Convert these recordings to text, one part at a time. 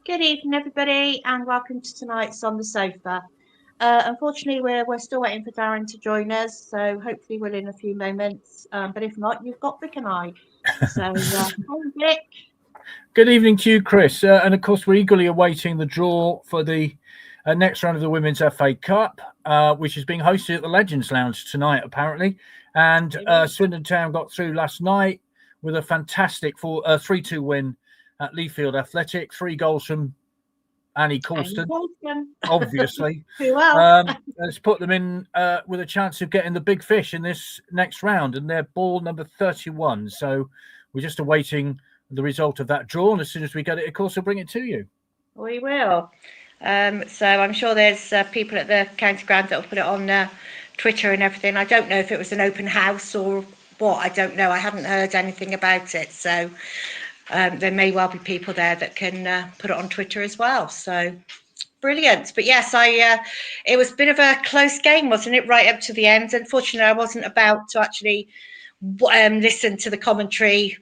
Good evening, everybody, and welcome to tonight's On the Sofa. Unfortunately, we're still waiting for Darren to join us, so hopefully we'll in a few moments. But if not, you've got Vic and I. So, hi, Vic. Good evening to you, Chris. And of course, we're eagerly awaiting the draw for the next round of the Women's FA Cup, which is being hosted at the Legends Lounge tonight, apparently. And Swindon Town got through last night with a fantastic 3-2 win at Leafield Athletic. 3 goals from Annie Colston, obviously. Who else? It's put them in with a chance of getting the big fish in this next round, and they're ball number 31. So we're just awaiting the result of that draw, and as soon as we get it, of course, we'll bring it to you. We will. So I'm sure there's people at the county ground that will put it on Twitter and everything. I don't know if it was an open house or what. I don't know. I haven't heard anything about it. So there may well be people there that can put it on Twitter as well. So brilliant. But yes, it was a bit of a close game, wasn't it? Right up to the end. Unfortunately, I wasn't about to actually listen to the commentary,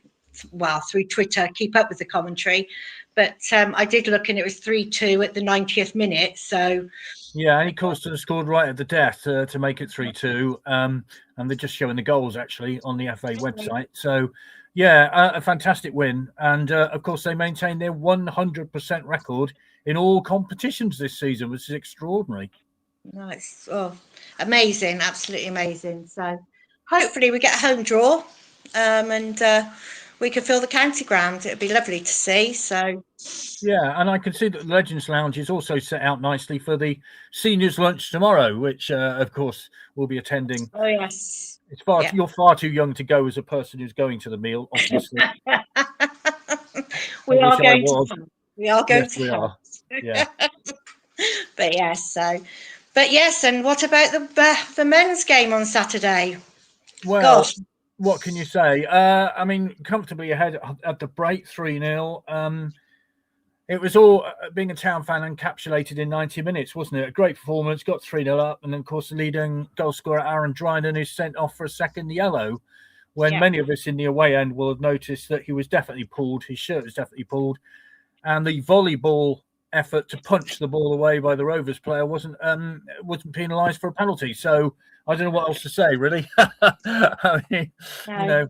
through Twitter, keep up with the commentary. But I did look, and it was 3-2 at the 90th minute. So yeah, Annie Colston scored right at the death to make it 3-2. And they're just showing the goals actually on the FA website. So yeah, a fantastic win. And of course, they maintain their 100% record in all competitions this season, which is extraordinary. Nice. Oh, amazing. Absolutely amazing. So hopefully we get a home draw and we can fill the county ground. It'd be lovely to see. So yeah, and I can see that the Legends Lounge is also set out nicely for the seniors lunch tomorrow, which of course we'll be attending. Oh yes. You're far too young to go as a person who's going to the meal, obviously. We are going to. Yes, we are. Yeah. But yes, and what about the men's game on Saturday? Well, gosh. What can you say? I mean, comfortably ahead at the break, 3-0. It was all, being a Town fan, encapsulated in 90 minutes, wasn't it? A great performance, got 3-0 up, and then, of course, the leading goal scorer, Aaron Dryden, is sent off for a second yellow, when many of us in the away end will have noticed that he was definitely pulled, his shirt was definitely pulled, and the volleyball effort to punch the ball away by the Rovers player wasn't penalised for a penalty. So I don't know what else to say, really. I mean, you know,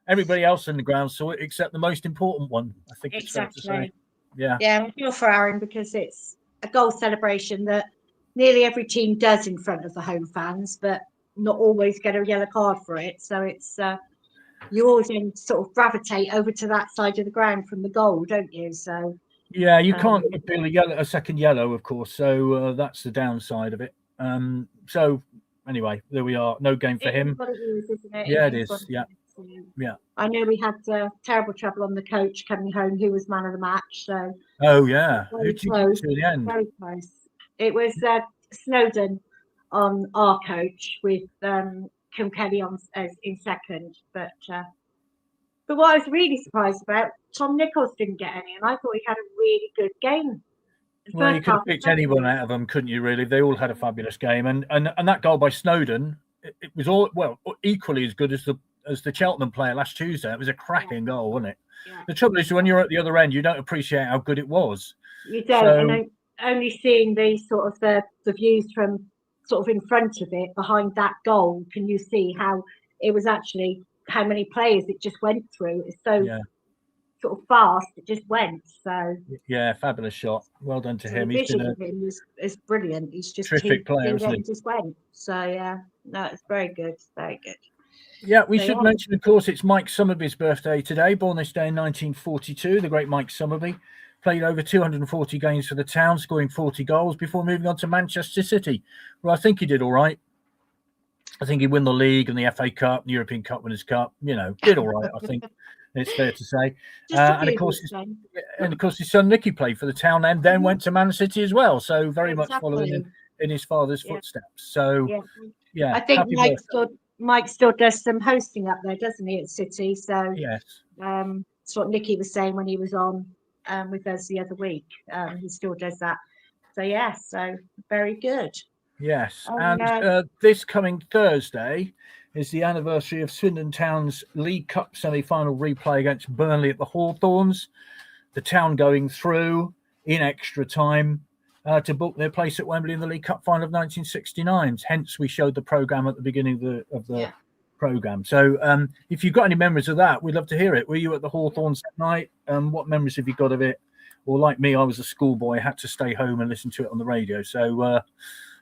everybody else in the ground saw it except the most important one. I think it's fair to say. Yeah. Yeah, I feel for Aaron because it's a goal celebration that nearly every team does in front of the home fans, but not always get a yellow card for it. So it's you always sort of gravitate over to that side of the ground from the goal, don't you? So yeah, you can't appeal a second yellow, of course. So that's the downside of it. So anyway, there we are. No game for him. What it is, isn't it? Yeah, it is. Yeah. Yeah. I know we had terrible trouble on the coach coming home, who was man of the match. So oh yeah, who did you get to the end? Very close. It was Snowden on our coach with Kim Kelly in second. But what I was really surprised about, Tom Nichols didn't get any, and I thought he had a really good game. Well, you could have picked anyone out of them, couldn't you? Really, they all had a fabulous game, and that goal by Snowden, it was all equally as good as the Cheltenham player last Tuesday. It was a cracking goal, wasn't it? Yeah. The trouble is, when you're at the other end, you don't appreciate how good it was. You don't, and only seeing the sort of the views from sort of in front of it, behind that goal, can you see how it was actually, how many players it just went through. It's so sort of fast, it just went. So yeah, fabulous shot. Well done to him. The vision of him is brilliant. He's just terrific player, isn't he? Just went. So yeah, no, it's very good, very good. Yeah, we should mention, of course, it's Mike Summerby's birthday today, born this day in 1942. The great Mike Summerby played over 240 games for the Town, scoring 40 goals before moving on to Manchester City, where I think he did all right. I think he won the league and the FA Cup, the European Cup Winners' Cup. You know, did all right, I think it's fair to say. And of course, his son Nicky played for the Town and then went to Man City as well. So very much following in his father's footsteps. So yeah, I think Mike still does some hosting up there, doesn't he, at City? So yes, that's what Nicky was saying when he was on with us the other week. He still does that. So yeah, so very good. Yes, and this coming Thursday is the anniversary of Swindon Town's League Cup semi-final replay against Burnley at the Hawthorns. The Town going through, in extra time to book their place at Wembley in the League Cup final of 1969. Hence, we showed the programme at the beginning of the programme. So if you've got any memories of that, we'd love to hear it. Were you at the Hawthorns that night? What memories have you got of it? Or like me, I was a schoolboy, had to stay home and listen to it on the radio. So,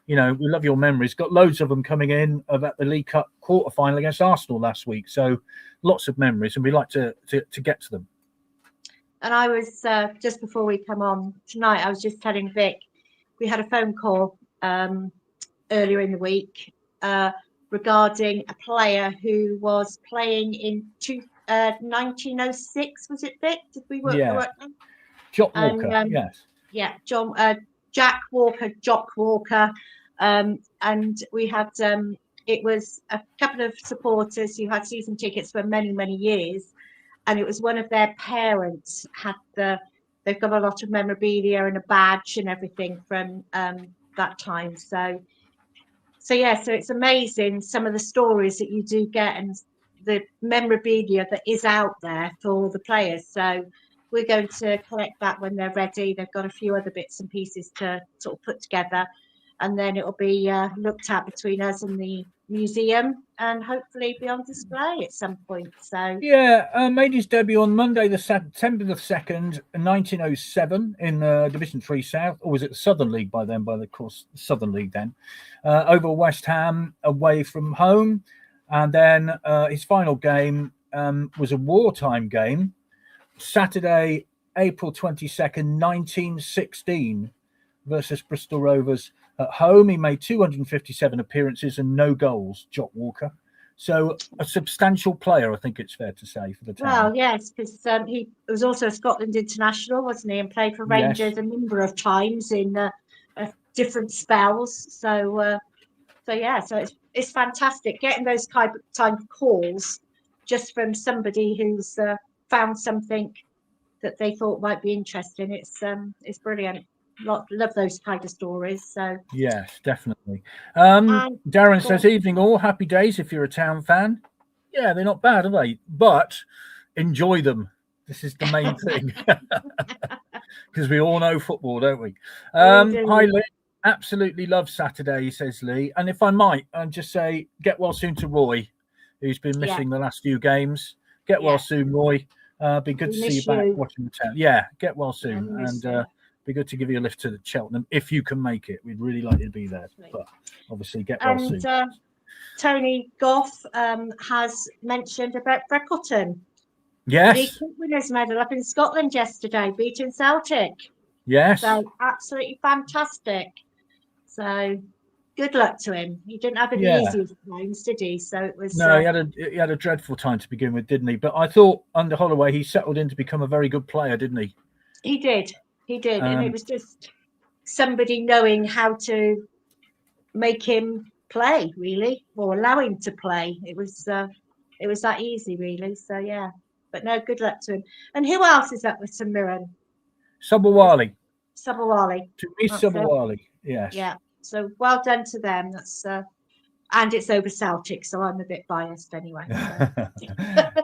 we love your memories. Got loads of them coming in about the League Cup quarter-final against Arsenal last week. So lots of memories, and we'd like to get to them. And I was, just before we come on tonight, I was just telling Vic, we had a phone call earlier in the week regarding a player who was playing in 1906, was it, Vic? Did we work? Yeah. Jock Walker, yes. Yeah, Jack Walker, Jock Walker. And we had, it was a couple of supporters who had season tickets for many, many years. And it was one of their parents they've got a lot of memorabilia and a badge and everything from that time. So it's amazing some of the stories that you do get and the memorabilia that is out there for the players. So we're going to collect that when they're ready. They've got a few other bits and pieces to sort of put together, and then it'll be looked at between us and the museum and hopefully be on display at some point. So made his debut on Monday the September the 2nd 1907 in Division 3 South, or was it the Southern League by then, Southern League then, over West Ham away from home. And then his final game was a wartime game, Saturday April 22nd 1916 versus Bristol Rovers at home. He made 257 appearances and no goals, Jock Walker. So a substantial player, I think it's fair to say, for the town. Well, yes, because he was also a Scotland international, wasn't he, and played for Rangers a number of times in different spells. So it's fantastic getting those type of calls just from somebody who's found something that they thought might be interesting. It's brilliant. Love those kind of stories. So yes, definitely. Darren says, evening all, happy days if you're a town fan. Yeah, they're not bad, are they? But enjoy them. This is the main thing. Because we all know football, don't we? Hi Lee, absolutely love Saturday, says Lee. And if I might, just say get well soon to Roy, who's been missing the last few games. Get well soon, Roy. Be good to see you back watching the town. Yeah, get well soon. And be good to give you a lift to Cheltenham if you can make it. We'd really like you to be there, but obviously get well soon. Tony Goff has mentioned about Breckelton. Yes. The Cup Winners' Medal up in Scotland yesterday, beating Celtic. Yes. So absolutely fantastic. So good luck to him. He didn't have any easy times, did he? So it was. No, he had a dreadful time to begin with, didn't he? But I thought under Holloway he settled in to become a very good player, didn't he? He did. And it was just somebody knowing how to make him play, really, or allow him to play. It was that easy, really. So, yeah. But no, good luck to him. And who else is up with St Mirren? Sabawali. To me, Sabawali, yes. Yeah. So well done to them. That's and it's over Celtic, so I'm a bit biased anyway. So.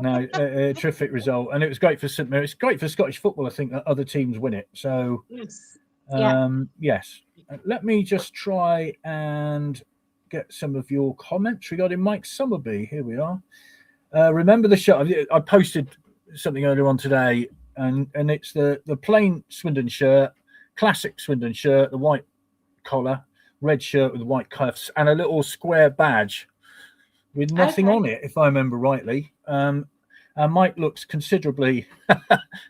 No, a terrific result, and it was great for St Mirren. It's great for Scottish football, I think, that other teams win it. So, yes. Let me just try and get some of your comments regarding Mike Summerby. Here we are. Remember the show? I posted something earlier on today, and it's the plain Swindon shirt, classic Swindon shirt, the white collar, red shirt with white cuffs, and a little square badge with nothing on it, if I remember rightly. And Mike looks considerably,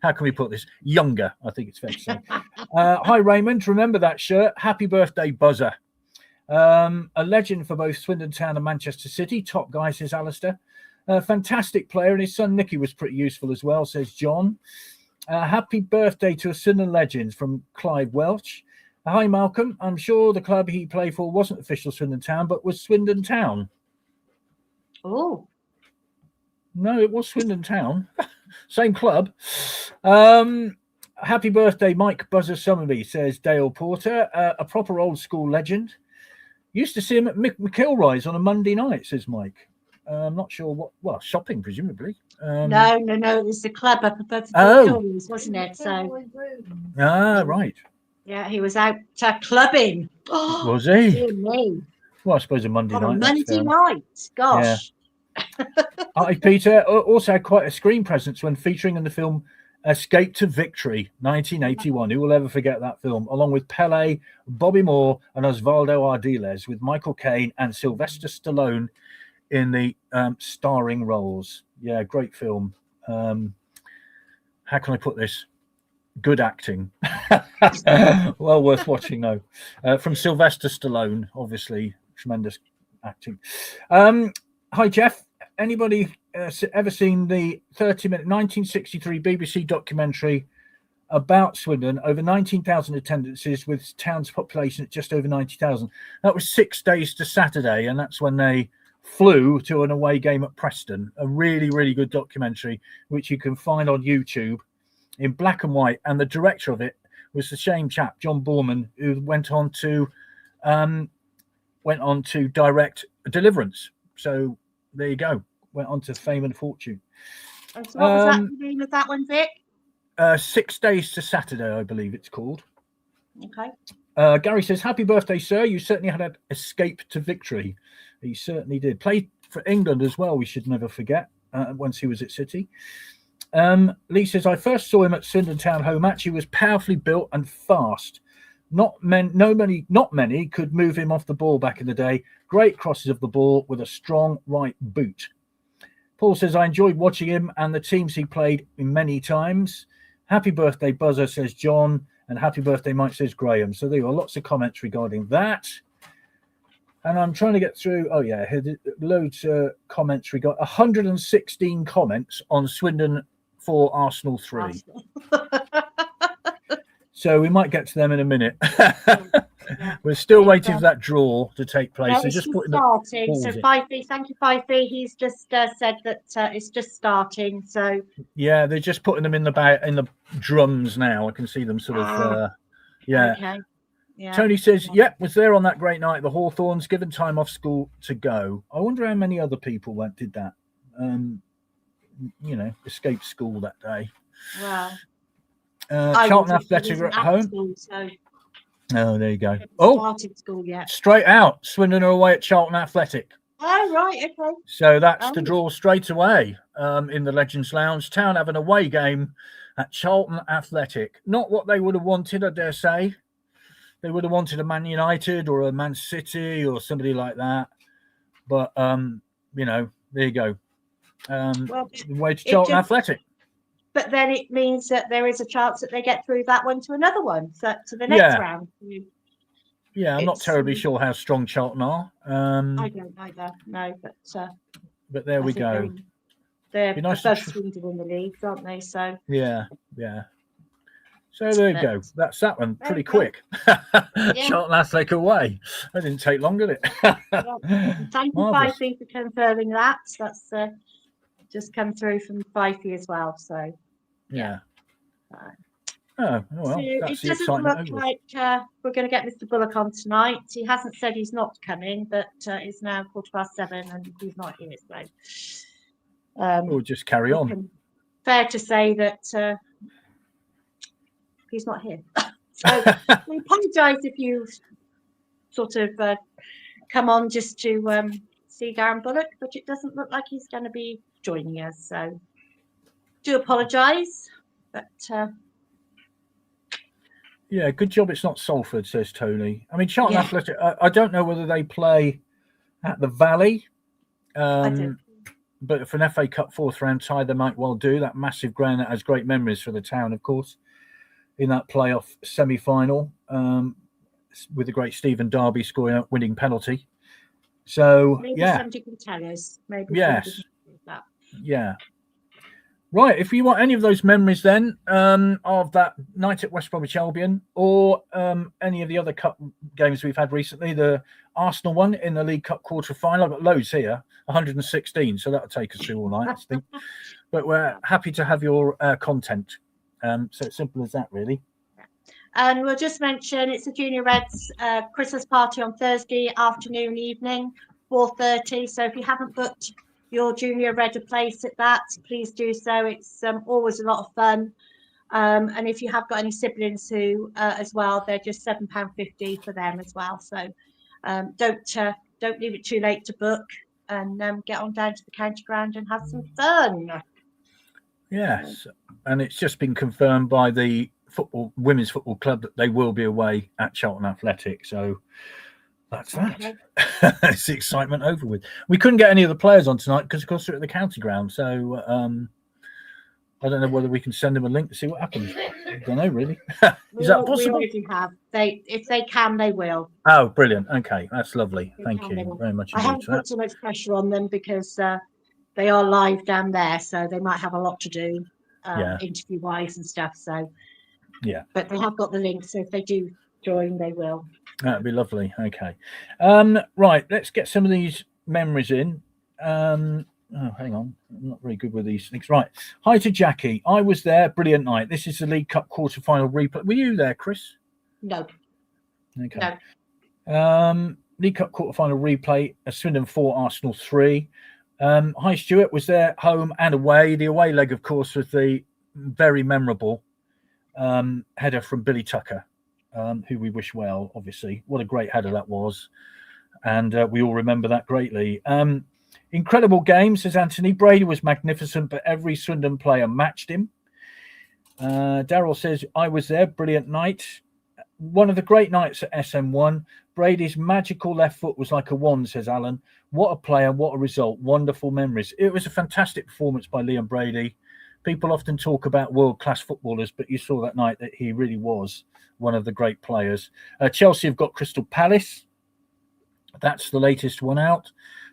how can we put this, younger, I think it's fair to say. Hi, Raymond. Remember that shirt? Happy birthday, Buzzer. A legend for both Swindon Town and Manchester City. Top guy, says Alistair. Fantastic player, and his son Nicky was pretty useful as well, says John. Happy birthday to a Swindon legend from Clive Welch. Hi, Malcolm. I'm sure the club he played for wasn't official Swindon Town, but was Swindon Town. Oh. No, it was Swindon Town. Same club. Happy birthday, Mike Buzzer Summerby, says Dale Porter. A proper old school legend. Used to see him at McIlroy's on a Monday night, says Mike. I'm not sure what. Well, shopping presumably. No. It was the club up above the Oh. doors, wasn't it? So Right. yeah, he was out clubbing. Was he? Dear me. Well, I suppose a Monday On a night. that's fair Monday enough. night. Gosh. Hi, Peter. Also had quite a screen presence when featuring in the film Escape to Victory, 1981. Who will ever forget that film? Along with Pele, Bobby Moore, and Osvaldo Ardiles, with Michael Caine and Sylvester Stallone in the starring roles. Yeah, great film. How can I put this? Good acting. Well worth watching, though. From Sylvester Stallone, obviously. Tremendous acting. Hi, Jeff. Anybody ever seen the 30-minute 1963 BBC documentary about Swindon? Over 19,000 attendances, with town's population at just over 90,000. That was 6 days to Saturday, and that's when they flew to an away game at Preston. A really, really good documentary, which you can find on YouTube in black and white. And the director of it was the same chap, John Borman, who went on to direct Deliverance. So there you go. Went on to fame and fortune. And so what was the name of that one, Vic? 6 days to Saturday, I believe it's called. Okay. Gary says, happy birthday, sir. You certainly had an escape to victory. He certainly did. Played for England as well, we should never forget, once he was at City. Lee says, I first saw him at Swindon Town home match. He was powerfully built and fast. Not many could move him off the ball back in the day. Great crosses of the ball with a strong right boot. Paul says, I enjoyed watching him and the teams he played in many times. Happy birthday, Buzzer, says John. And happy birthday, Mike, says Graham. So there are lots of comments regarding that. And I'm trying to get through. Oh, yeah, loads of comments. 116 comments on Swindon 4, Arsenal 3. So we might get to them in a minute. We're still waiting for that draw to take place. No, so it's just putting starting. the So Fifey, thank you, Fifey. He's just said that it's just starting. So yeah, they're just putting them in the drums now. I can see them sort of. Yeah. Okay. Yeah. Tony says, "Yep, was there on that great night. The Hawthorns given time off school to go. I wonder how many other people did that. Escaped school that day. Wow. Charlton Athletic are at home. School, so oh, there you go. Started school yet. Straight out. Swindon are away at Charlton Athletic. Oh, right. Okay. So that's the draw straight away in the Legends Lounge. Town have an away game at Charlton Athletic. Not what they would have wanted, I dare say. They would have wanted a Man United or a Man City or somebody like that. But, there you go. Way to Charlton Athletic. But then it means that there is a chance that they get through that one to another one, so to the next round. Yeah, I'm not terribly sure how strong Charlton are. I don't either, no, but there we go. They're nice the first Swindon in the league, aren't they? So yeah. So there you go. That's that one. Pretty quick. Charlton Athletic away. That didn't take long, did it? Thank you, Fifey, for confirming that. That's just come through from Fifey as well. So yeah. Oh well. So it doesn't look like we're going to get Mr. Bullock on tonight. He hasn't said he's not coming, but it's now 7:15 and he's not here. So we'll just carry on. Fair to say that he's not here. So we apologise if you sort of come on just to see Darren Bullock, but it doesn't look like he's going to be joining us. So do apologise, but. Yeah, good job it's not Salford, says Tony. I mean, Charlton Athletic, I don't know whether they play at the Valley, but for an FA Cup 4th round tie, they might well do. That massive ground that has great memories for the town, of course, in that playoff semi-final with the great Stephen Darby scoring a winning penalty. So, maybe somebody can tell us. Maybe yes. Yeah. Right, if you want any of those memories then of that night at West Bromwich Albion or any of the other cup games we've had recently, the Arsenal one in the League Cup quarter-final, I've got loads here, 116, so that'll take us through all night, I think. But we're happy to have your content. So it's simple as that, really. And we'll just mention it's the Junior Reds Christmas party on Thursday afternoon, evening, 4:30. So if you haven't booked your junior red a place at that, please do so. It's always a lot of fun. And if you have got any siblings who as well, they're just £7.50 for them as well. So don't leave it too late to book, and get on down to the county ground and have some fun. Yes, and it's just been confirmed by the women's football club that they will be away at Charlton Athletic. So that's that. It's the excitement over with. We couldn't get any of the players on tonight because, of course, they're at the county ground. So I don't know whether we can send them a link to see what happens. I don't know, really. Is that possible? We already have. If they can, they will. Oh, brilliant. Okay, that's lovely. Thank you very much. I haven't put so much pressure on them because they are live down there, so they might have a lot to do interview-wise and stuff. So, yeah. But they have got the link, so if they do join, they will. That'd be lovely. Okay. Right, let's get some of these memories in. Oh, hang on. I'm not very good with these things. Right. Hi to Jackie. I was there. Brilliant night. This is the League Cup quarter-final replay. Were you there, Chris? No. Okay. No. League Cup quarter-final replay. Swindon 4, Arsenal 3. Hi, Stuart. Was there home and away. The away leg, of course, was the very memorable header from Billy Tucker, who we wish well, obviously. What a great header that was. And we all remember that greatly. Incredible game, says Anthony. Brady was magnificent, but every Swindon player matched him. Daryl says, I was there. Brilliant night. One of the great nights at SM1. Brady's magical left foot was like a wand, says Alan. What a player, what a result. Wonderful memories. It was a fantastic performance by Liam Brady. People often talk about world-class footballers, but you saw that night that he really was one of the great players. Chelsea have got Crystal Palace. That's the latest one out.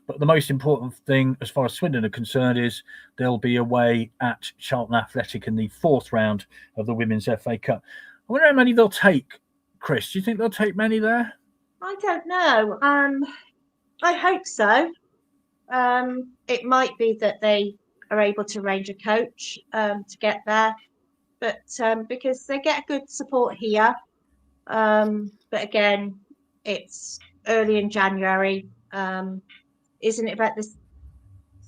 But the most important thing, as far as Swindon are concerned, is they'll be away at Charlton Athletic in the 4th round of the Women's FA Cup. I wonder how many they'll take, Chris. Do you think they'll take many there? I don't know. I hope so. It might be that they are able to arrange a coach to get there, but because they get good support here. But again, it's early in January. Isn't it about the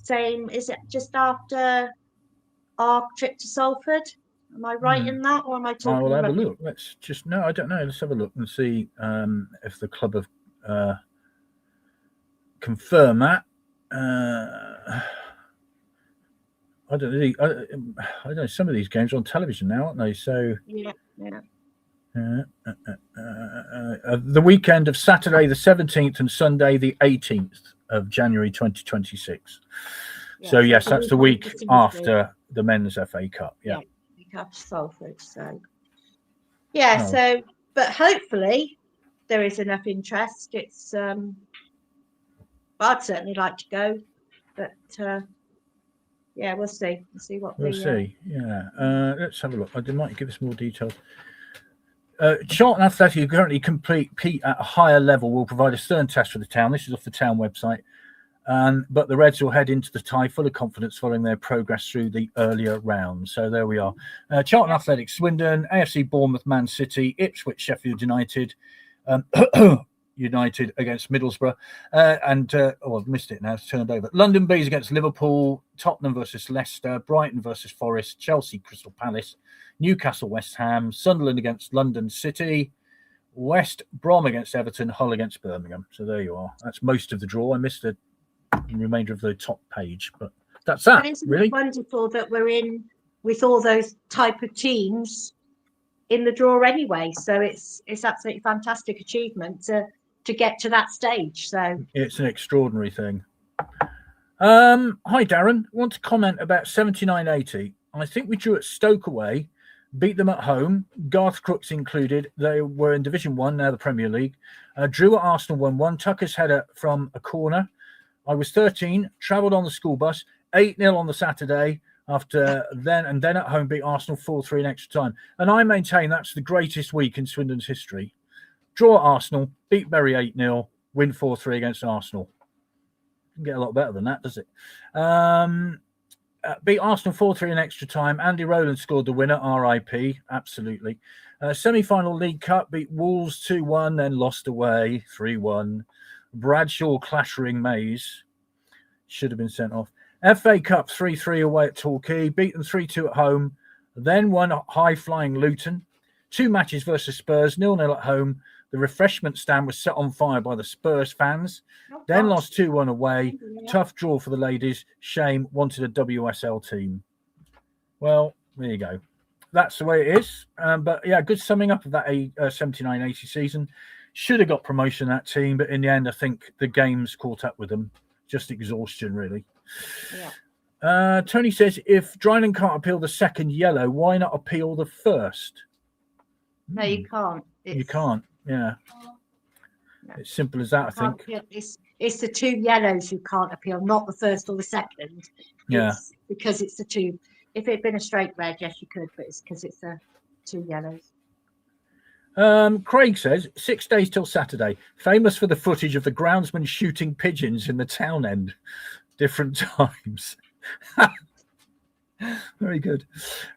same? Is it just after our trip to Salford? Am I right in that, or am I talking? I'll have a look. Let's just I don't know. Let's have a look and see if the club have confirmed that. I don't know. I don't know. Some of these games are on television now, aren't they? So yeah. The weekend of Saturday the 17th and Sunday the 18th of January 2026. Yeah, so yes, that's the week after the Men's FA Cup. Yeah. Cup Salford. So so but hopefully there is enough interest. It's I'd certainly like to go, but we'll see. We'll see what we'll see. Let's have a look. I might give us more details. Charlton Athletic, who currently compete at a higher level, will provide a stern test for the town. This is off the town website. But the Reds will head into the tie full of confidence following their progress through the earlier rounds. So there we are. Charlton Athletic, Swindon, AFC Bournemouth, Man City, Ipswich, Sheffield United, United against Middlesbrough, I've missed it now. It's turned over. London Bees against Liverpool, Tottenham versus Leicester, Brighton versus Forest, Chelsea, Crystal Palace, Newcastle, West Ham, Sunderland against London City, West Brom against Everton, Hull against Birmingham. So there you are. That's most of the draw. I missed the remainder of the top page, but that's that. It's really wonderful that we're in with all those type of teams in the draw anyway. So it's absolutely fantastic achievement to get to that stage. So it's an extraordinary thing. Hi Darren, want to comment about 79-80. I think we drew at Stoke away, beat them at home, Garth Crooks included. They were in Division 1, now the Premier League. Drew at Arsenal 1-1, Tucker's header from a corner. I was 13, travelled on the school bus, 8-0 on the Saturday, after then at home beat Arsenal 4-3 in extra time. And I maintain that's the greatest week in Swindon's history. Draw at Arsenal, beat Bury 8-0, win 4-3 against Arsenal. Doesn't get a lot better than that, does it? Beat Arsenal 4-3 in extra time. Andy Rowland scored the winner, RIP, absolutely. Semi-final League Cup, beat Wolves 2-1, then lost away 3-1. Bradshaw clattering Mays. Should have been sent off. FA Cup 3-3 away at Torquay, beaten 3-2 at home, then won high-flying Luton. 2 matches versus Spurs, 0-0 at home. The refreshment stand was set on fire by the Spurs fans. Then lost 2-1 away. Tough draw for the ladies. Shame, wanted a WSL team. Well, there you go. That's the way it is. But yeah, good summing up of that 79-80 season. Should have got promotion, that team, but in the end, I think the games caught up with them. Just exhaustion, really. Yeah. Tony says, if Dryden can't appeal the second yellow, why not appeal the first? No, you can't. You can't, yeah. No. It's simple as that, I think. It's the 2 yellows you can't appeal, not the first or the second. Yeah. It's because it's the 2. If it had been a straight red, yes, you could, but it's because it's the 2 yellows. Craig says 6 days till Saturday, famous for the footage of the groundsman shooting pigeons in the town end, different times. Very good.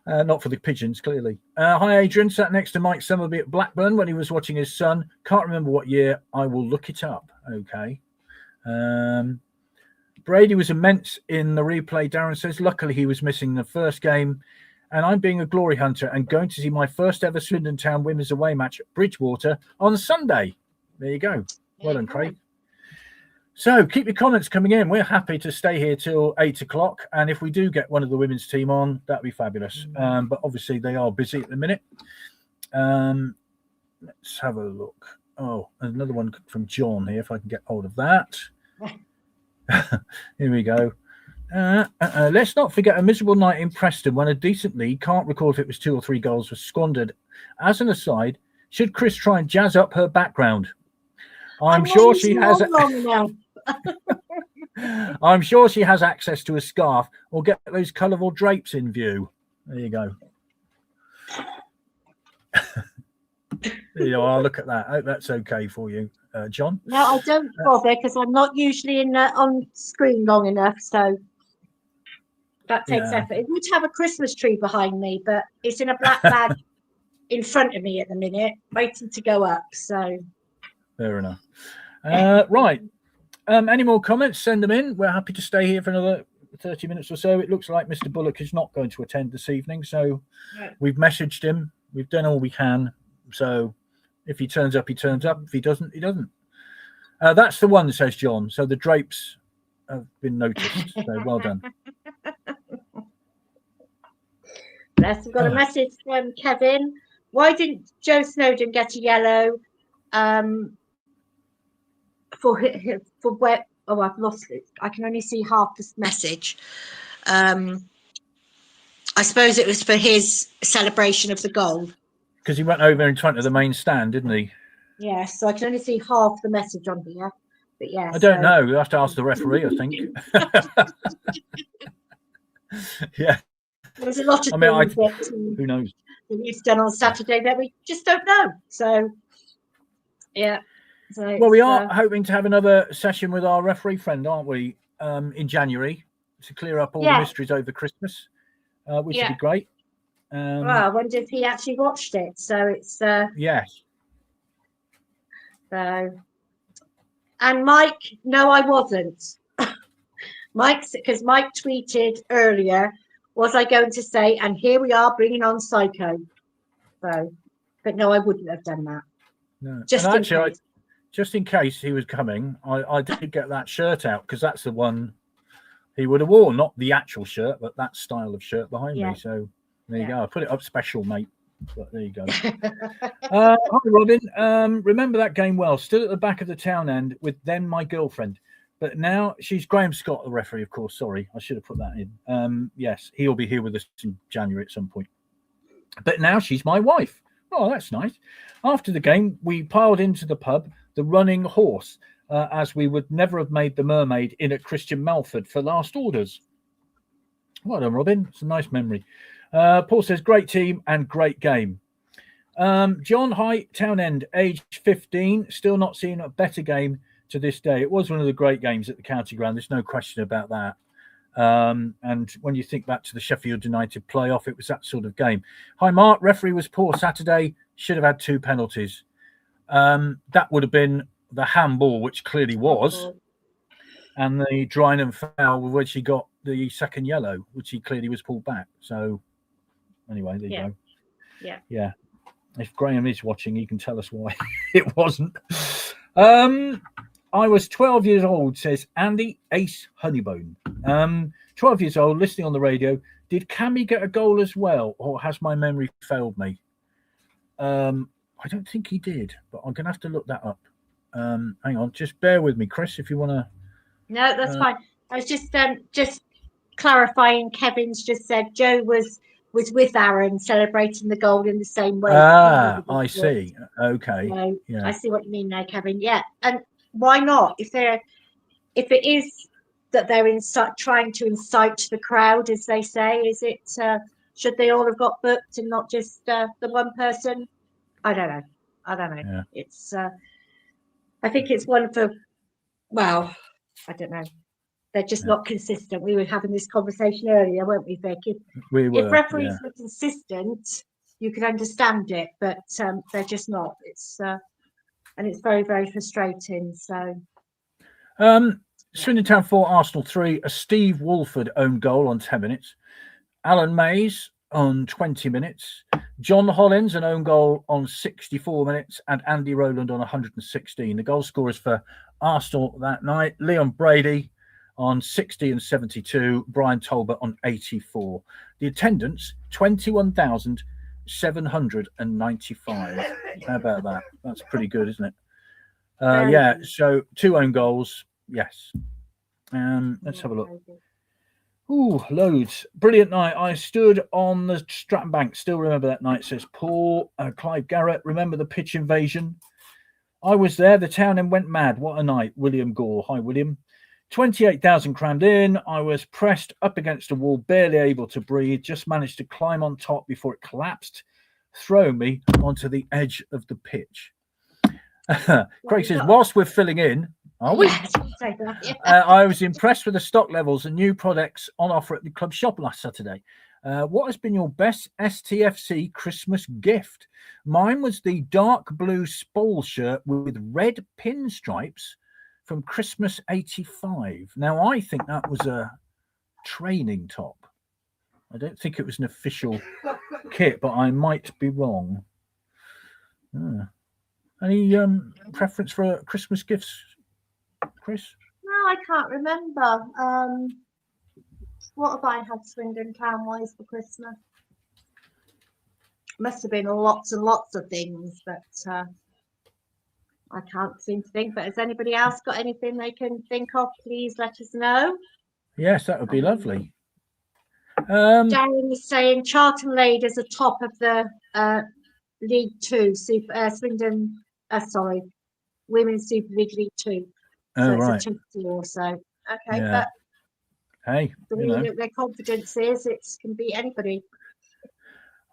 Not for the pigeons, clearly. Hi, Adrian. Sat next to Mike Summerby at Blackburn when he was watching his son. Can't remember what year. I will look it up. Okay. Brady was immense in the replay. Darren says, luckily he was missing the first game. And I'm being a glory hunter and going to see my first ever Swindon Town women's away match at Bridgewater on Sunday. There you go. Well done, Craig. So keep your comments coming in. We're happy to stay here till 8 o'clock. And if we do get one of the women's team on, that'd be fabulous. But obviously they are busy at the minute. Let's have a look. Oh, another one from John here, if I can get hold of that. Here we go. Let's not forget a miserable night in Preston when a decent league, can't recall if it was 2 or 3 goals, was squandered. As an aside, should Chris try and jazz up her background? I'm sure she has. I'm sure she has access to a scarf or get those colourful drapes in view. There you go. You know, I'll look at that. I hope that's okay for you, John. No, I don't bother because I'm not usually on screen long enough, so that takes effort. It would have a Christmas tree behind me, but it's in a black bag in front of me at the minute, waiting to go up. So fair enough. Right. Any more comments? Send them in. We're happy to stay here for another 30 minutes or so. It looks like Mr. Bullock is not going to attend this evening, so we've messaged him. We've done all we can. So if he turns up, he turns up. If he doesn't, he doesn't. That's the one, says John. So the drapes have been noticed. So well done. Yes, we've got a message from Kevin. Why didn't Joe Snowden get a yellow for where? Oh, I've lost it. I can only see half this message. I suppose it was for his celebration of the goal. Because he went over in front of the main stand, didn't he? Yeah, so I can only see half the message on here. But yeah, I don't know. You'll have to ask the referee, I think. Yeah. There's a lot of things that who knows? It's done on Saturday that we just don't know. So, yeah. So well, we are hoping to have another session with our referee friend, aren't we, in January to clear up all the mysteries over Christmas, which would be great. Well, I wonder if he actually watched it. So it's yes. So, and Mike, no, I wasn't. Because Mike tweeted earlier, was I going to say, and here we are bringing on Psycho. So, but no, I wouldn't have done that. No. Just in case he was coming, I did get that shirt out because that's the one he would have worn, not the actual shirt, but that style of shirt behind me. So there you go. I put it up special, mate. But there you go. Hi, Robin. Remember that game well. Still at the back of the town end with then my girlfriend. But now she's Graham Scott, the referee, of course. Sorry, I should have put that in. Yes, he'll be here with us in January at some point. But now she's my wife. Oh, that's nice. After the game, we piled into the pub, the Running Horse, as we would never have made the Mermaid in at Christian Melford for last orders. Well done, Robin. It's a nice memory. Paul says, great team and great game. John Height, Townend, age 15, still not seen a better game to this day. It was one of the great games at the County Ground. There's no question about that. And when you think back to the Sheffield United playoff, it was that sort of game. Hi, Mark. Referee was poor Saturday. Should have had 2 penalties. That would have been the handball, which clearly was. and the Drynan foul, which he got the second yellow, which he clearly was pulled back. So anyway, there you go. Yeah. If Graham is watching, he can tell us why it wasn't. I was 12 years old, says Andy Ace Honeybone. 12 years old, listening on the radio. Did Cammy get a goal as well, or has my memory failed me? I don't think he did, but I'm going to have to look that up. Hang on, just bear with me, Chris, if you want to. No, that's fine. I was just clarifying. Kevin's just said Joe was with Aaron celebrating the goal in the same way. I see. Okay. So yeah. I see what you mean now, Kevin. Yeah, and why not? If it is that they're trying to incite the crowd, as they say, is it? Should they all have got booked and not just the one person? I don't know. Yeah. It's. I think it's one for. Well, I don't know. They're just not consistent. We were having this conversation earlier, weren't we, Vic? If referees were consistent, you could understand it, but they're just not. It's and it's very, very frustrating. So, Swindon Town 4, Arsenal 3. A Steve Wolford own goal on 10 minutes. Alan Mays on 20 minutes. John Hollins an own goal on 64 minutes, and Andy Rowland on 116. The goal scorers for Arsenal that night: Leon Brady on 60 and 72, Brian Talbot on 84. The attendance, 21,795. How about that? That's pretty good, isn't it? So 2 own goals, yes. Let's have a look. Ooh, loads. Brilliant night. I stood on the Stratton Bank. Still remember that night, says Paul. Clive Garrett, remember the pitch invasion? I was there. The town then went mad. What a night. William Gore. Hi, William. 28,000 crammed in. I was pressed up against a wall, barely able to breathe. Just managed to climb on top before it collapsed, throwing me onto the edge of the pitch. Craig says, whilst we're filling in, are we? I was impressed with the stock levels and new products on offer at the club shop last Saturday. What has been your best STFC Christmas gift? Mine was the dark blue Spole shirt with red pinstripes from Christmas '85. Now, I think that was a training top. I don't think it was an official kit, but I might be wrong. Any preference for Christmas gifts, Chris? No, I can't remember. What have I had Swindon Town-wise for Christmas? Must have been lots and lots of things, but I can't seem to think. But has anybody else got anything they can think of? Please let us know. Yes, that would be lovely. Darren is saying Charlton laid as a top of the League Two, Swindon. Women's Super League League Two. So it's a 2 or so. Okay, yeah. But hey, their confidence is it can beat anybody.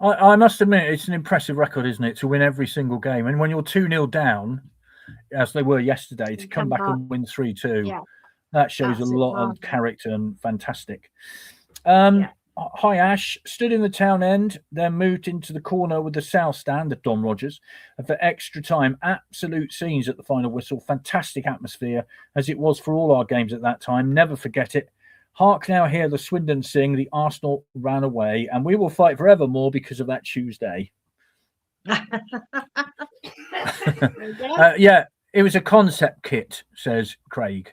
I must admit, it's an impressive record, isn't it, to win every single game? And when you're 2-0 down, as they were yesterday, to come back and win 3-2, that shows a lot of character and fantastic. Hi, Ash. Stood in the town end, then moved into the corner with the South Stand at Don Rogers. And for extra time, absolute scenes at the final whistle. Fantastic atmosphere, as it was for all our games at that time. Never forget it. Hark now hear the Swindon sing, the Arsenal ran away, and we will fight forevermore because of that Tuesday. Yeah, it was a concept kit, says Craig.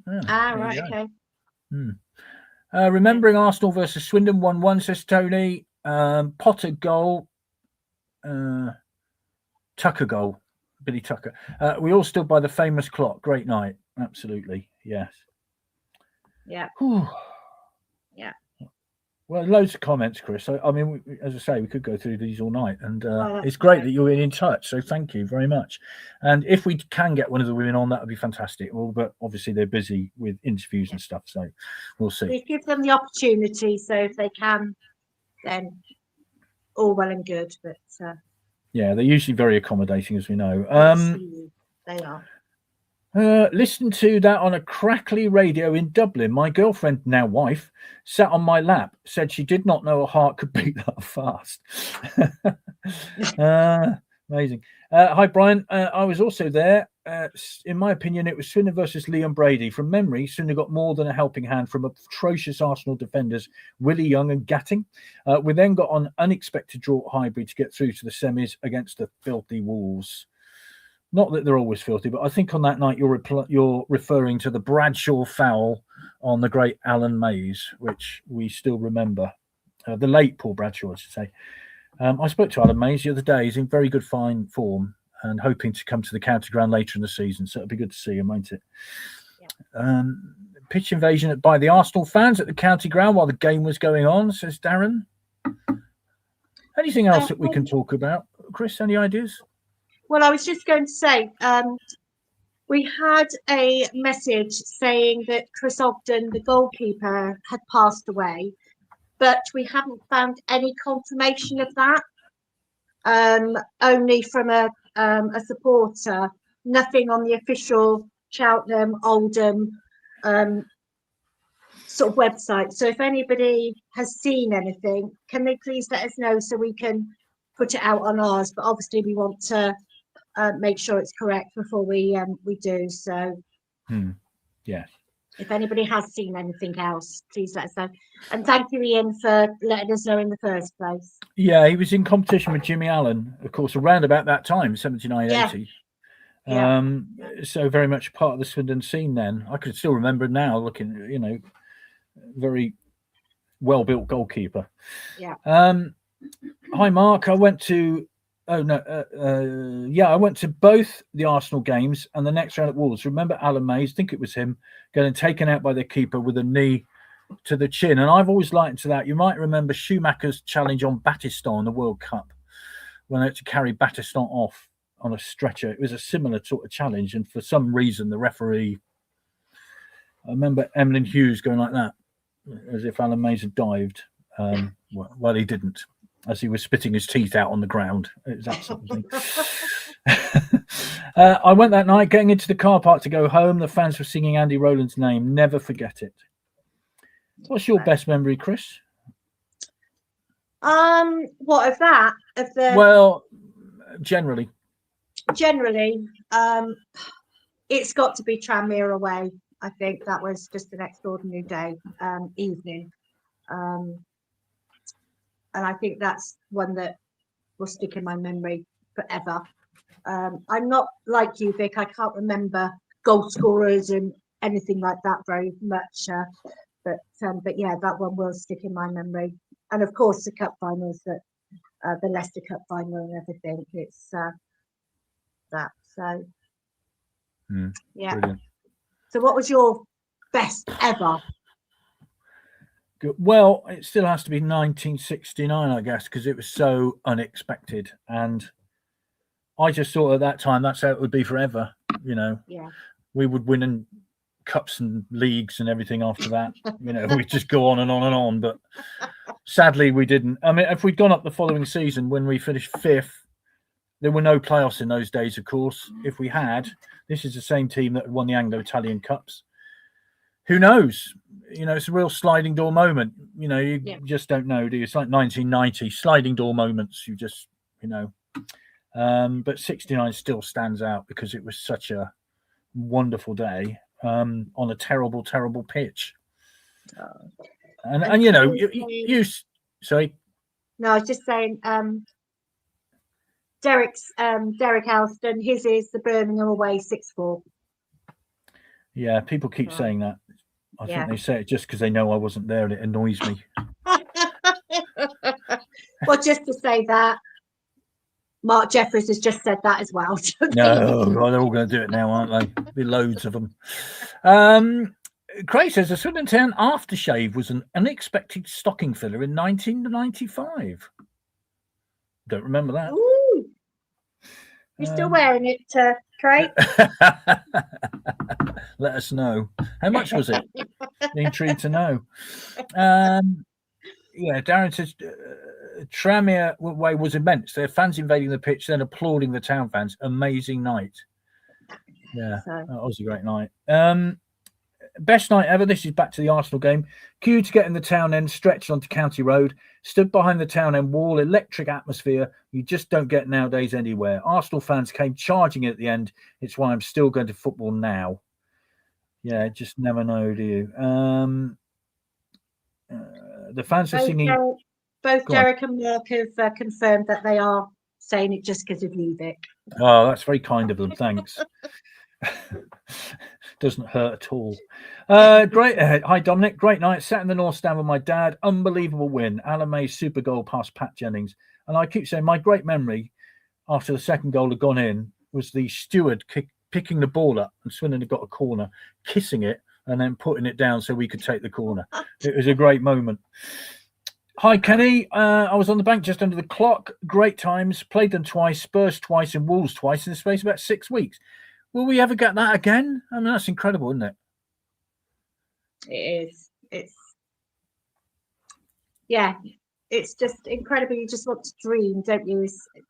Right, okay. Remembering Arsenal versus Swindon 1-1, says Tony. Potter goal. Tucker goal. Billy Tucker. We all stood by the famous clock. Great night. Absolutely. Yes. Yeah. Whew. Yeah. Well, loads of comments, Chris. I mean, as I say, we could go through these all night, and it's great that you're in touch. So thank you very much. And if we can get one of the women on, that would be fantastic. Well, but obviously they're busy with interviews and stuff, so we'll see. We give them the opportunity, so if they can, then all well and good. But yeah, they're usually very accommodating, as we know. They are. Listen to that on a crackly radio in Dublin. My girlfriend, now wife, sat on my lap, said she did not know a heart could beat that fast. Amazing. Hi, Brian. I was also there. In my opinion, it was Swindon versus Liam Brady. From memory, Swindon got more than a helping hand from atrocious Arsenal defenders, Willie Young and Gatting. We then got on unexpected draw at Highbury to get through to the semis against the filthy Wolves. Not that they're always filthy, but I think on that night you're referring to the Bradshaw foul on the great Alan Mays, which we still remember. The late Paul Bradshaw, I should say. I spoke to Alan Mays the other day. He's in very good fine form and hoping to come to the county ground later in the season. So it'll be good to see him, won't it? Yeah. Pitch invasion by the Arsenal fans at the county ground while the game was going on, says Darren. Anything else that we can talk about? Chris, any ideas? Well, I was just going to say, we had a message saying that Chris Ogden, the goalkeeper, had passed away, but we haven't found any confirmation of that. Only from a supporter, nothing on the official Cheltenham, Oldham sort of website. So if anybody has seen anything, can they please let us know so we can put it out on ours? But obviously we want to make sure it's correct before we do. So yeah. If anybody has seen anything else, please let us know. And thank you, Ian, for letting us know in the first place. Yeah, he was in competition with Jimmy Allen, of course, around about that time, 79, 80. Yeah. So very much part of the Swindon scene then. I could still remember now looking, very well-built goalkeeper. Yeah. Hi, Mark. I went to I went to both the Arsenal games and the next round at Wolves. Remember Alan Mays? I think it was him getting taken out by the keeper with a knee to the chin. And I've always likened to that. You might remember Schumacher's challenge on Battiston in the World Cup when they had to carry Battiston off on a stretcher. It was a similar sort of challenge. And for some reason, the referee, I remember Emlyn Hughes going like that, as if Alan Mays had dived. Well, he didn't, as he was spitting his teeth out on the ground. It was that sort of thing. I went that night, getting into the car park to go home. The fans were singing Andy Rowland's name. Never forget it. What's your best memory, Chris? What of that? Of the Well, generally, it's got to be Tranmere away. I think that was just an extraordinary day, evening. And I think that's one that will stick in my memory forever. I'm not like you, Vic. I can't remember goal scorers and anything like that very much. But yeah, that one will stick in my memory. And of course, the cup finals, the Leicester Cup final and everything. It's that. So yeah. Brilliant. So, what was your best ever? Good. Well, it still has to be 1969, I guess, because it was so unexpected. And I just thought at that time that's how it would be forever. Yeah. We would win in cups and leagues and everything after that. We'd just go on and on and on. But sadly, we didn't. I mean, if we'd gone up the following season when we finished fifth, there were no playoffs in those days, of course. If we had, this is the same team that won the Anglo-Italian Cups. Who knows? It's a real sliding door moment. You just don't know, do you? It's like 1990 sliding door moments. You just, but 69 still stands out because it was such a wonderful day on a terrible, terrible pitch. And you sorry. No, I was just saying, Derek Alston, his is the Birmingham away 6-4. Yeah, people keep saying that. I think they say it just because they know I wasn't there and it annoys me. Well, just to say that, Mark Jeffries has just said that as well. No, they're all going to do it now, aren't they? There'll be loads of them. Craig says the Swindon Town aftershave was an unexpected stocking filler in 1995. Don't remember that. Ooh. You're still wearing it, Craig? Let us know. How much was it? Intrigued to know. Darren says Tranmere way was immense. Their fans invading the pitch, then applauding the Town fans. Amazing night. Yeah, that was a great night. best night ever. This is back to the Arsenal game. Queue to get in the town end, stretched onto County Road, stood behind the town end wall, electric atmosphere. You just don't get nowadays anywhere. Arsenal fans came charging at the end. It's why I'm still going to football now. Yeah, just never know, do you? The fans are singing. Both Go on. Derek and Mark have confirmed that they are saying it just because of you, Vic. Oh, that's very kind of them. Thanks. Doesn't hurt at all. Great. Hi, Dominic. Great night. Sat in the North Stand with my dad. Unbelievable win. Alan May's super goal past Pat Jennings. And I keep saying my great memory after the second goal had gone in was the steward picking the ball up, and Swindon had got a corner, kissing it, and then putting it down so we could take the corner. It was a great moment. Hi, Kenny. I was on the bank just under the clock. Great times. Played them twice, Spurs twice, and Wolves twice in the space of about 6 weeks. Will we ever get that again? I mean, that's incredible, isn't it? It is. It's just incredible. You just want to dream, don't you?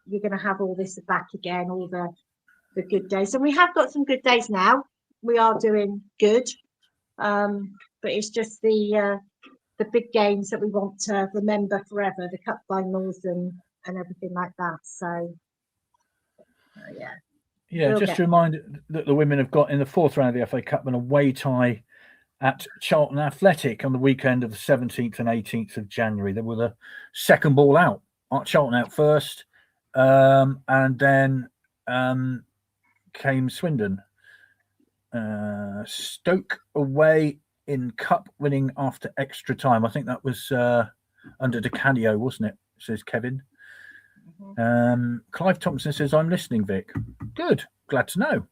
You're going to have all this back again, all the good days. And we have got some good days now. We are doing good. But it's just the big games that we want to remember forever, the cup finals and everything like that. So, yeah. Yeah, just to remind that the women have got in the fourth round of the FA Cup an away tie at Charlton Athletic on the weekend of the 17th and 18th of January. They were the second ball out. Charlton out first, and then came Swindon. Stoke away in cup winning after extra time. I think that was under Di Canio, wasn't it? Says Kevin. Clive Thompson says, I'm listening, Vic. Good. Glad to know.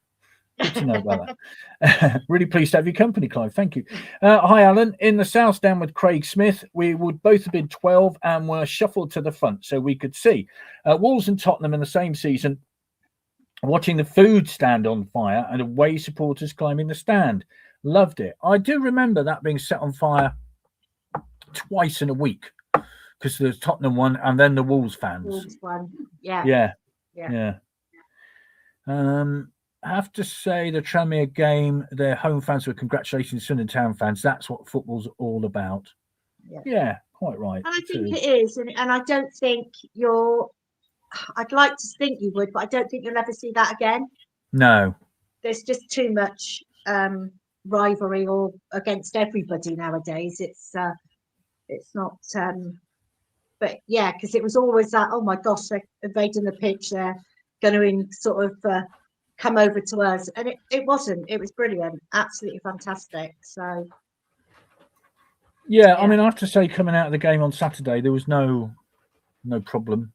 Good to know about that. Really pleased to have your company, Clive. Thank you. Hi, Alan. In the South Stand with Craig Smith, we would both have been 12 and were shuffled to the front so we could see. Wolves and Tottenham in the same season, watching the food stand on fire and away supporters climbing the stand. Loved it. I do remember that being set on fire twice in a week because there's Tottenham one and then the Wolves fans. Wolves one. Yeah. I have to say the Tranmere game, their home fans were congratulating Swindon Town fans. That's what football's all about. Yeah, quite right. And I think it is. And I don't think I'd like to think you would, but I don't think you'll ever see that again. No. There's just too much rivalry or against everybody nowadays. It's not. But yeah, because it was always that. Oh my gosh, they're invading the pitch. They're going to sort of come over to us, and it wasn't. It was brilliant, absolutely fantastic. So. Yeah, I mean, I have to say, coming out of the game on Saturday, there was no problem.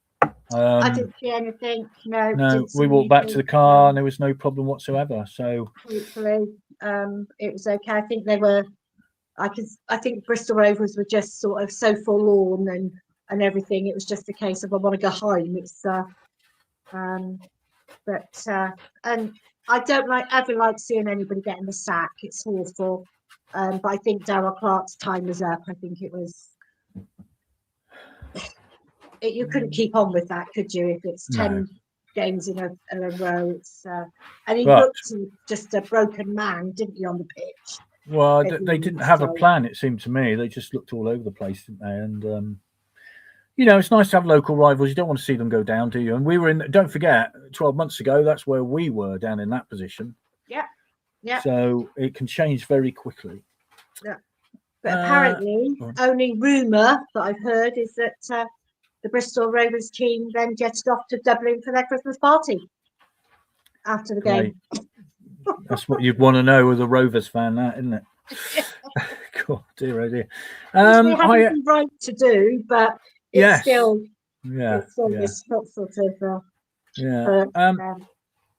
I didn't see anything. No, we walked back to the car and there was no problem whatsoever. So hopefully, it was okay. I think they were. I think Bristol Rovers were just sort of so forlorn and everything. It was just a case of I want to go home. It's and I don't ever like seeing anybody getting the sack. It's awful. But I think Darrell Clark's time was up. I think it was. You couldn't keep on with that, could you? If it's 10 games in a row, it's and he looked just a broken man, didn't he, on the pitch? Well, they didn't have a plan. It seemed to me they just looked all over the place, didn't they? And it's nice to have local rivals. You don't want to see them go down, do you? And we were in. Don't forget, 12 months ago, that's where we were, down in that position. Yeah. So it can change very quickly. Yeah. But apparently, only rumour that I've heard is that. The Bristol Rovers team then jetted off to Dublin for their Christmas party after the game. That's what you'd want to know with a Rovers fan, that, isn't it? God, dear, oh dear. They have the right to do, but it's still, this sort of.